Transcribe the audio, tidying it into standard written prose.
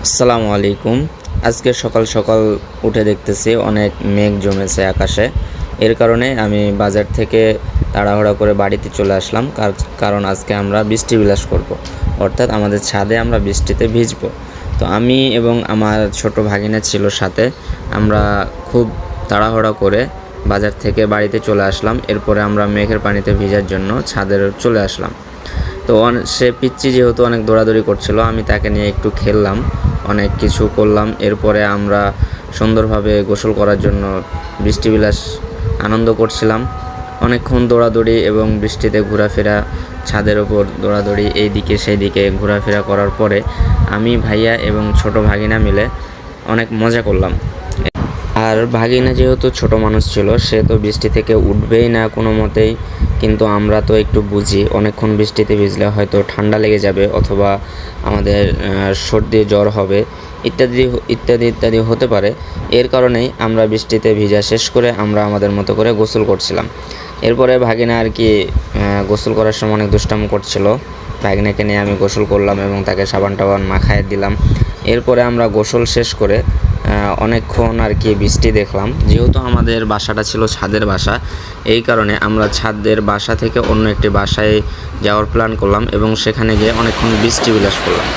আসসালামু আলাইকুম। আজকে সকাল সকাল উঠে দেখতেছি অনেক মেঘ জমেছে আকাশে। এর কারণে আমি বাজার থেকে তাড়াহুড়া করে বাড়িতে চলে আসলাম, কারণ আজকে আমরা বৃষ্টি বিলাস করব। অর্থাৎ আমাদের ছাদে আমরা বৃষ্টিতে ভিজবো। তো আমি এবং আমার ছোট ভাগিনা ছিল সাথে। আমরা খুব তাড়াহুড়া করে বাজার থেকে বাড়িতে চলে আসলাম। এরপরে আমরা মেঘের পানিতে ভিজার জন্য ছাদে চলে আসলাম। তো সে পিচ্চি যেহেতু অনেক দৌড়াদৌড়ি করছিল, আমি তাকে নিয়ে একটু খেললাম, অনেক কিছু করলাম। এরপরে আমরা সুন্দরভাবে গোসল করার জন্য বৃষ্টিবিলাস আনন্দ করছিলাম। অনেকক্ষণ দৌড়াদৌড়ি এবং বৃষ্টিতে ঘোরাফেরা, ছাদের ওপর দৌড়াদৌড়ি, এইদিকে সেই দিকে ঘোরাফেরা করার পরে আমি, ভাইয়া এবং ছোট ভাগিনা মিলে অনেক মজা করলাম। আর ভাগিনা যেহেতু ছোট মানুষ ছিল, সে তো বৃষ্টি থেকে উঠবেই না কোনো মতেই। কিন্তু আমরা তো একটু বুঝি, অনেকক্ষণ বৃষ্টিতে ভিজলে হয়তো ঠান্ডা লেগে যাবে অথবা আমাদের সর্দি জ্বর হবে, ইত্যাদি ইত্যাদি ইত্যাদি হতে পারে। এর কারণেই আমরা বৃষ্টিতে ভিজা শেষ করে আমরা আমাদের মতো করে গোসল করছিলাম। এরপরে ভাগিনা আর কি গোসল করার সময় অনেক দুষ্টামি করছিল। ভাগিনাকে নিয়ে আমি গোসল করলাম এবং তাকে সাবান টাবান মাখায় দিলাম। এরপরে আমরা গোসল শেষ করে অনেকক্ষণ আর কি বৃষ্টি দেখলাম। যেহেতু আমাদের বাসাটা ছিল ছাদের বাসা, এই কারণে আমরা ছাদের বাসা থেকে অন্য একটি বাসায় যাওয়ার প্ল্যান করলাম এবং সেখানে গিয়ে অনেকক্ষণ বৃষ্টি বিলাস করলাম।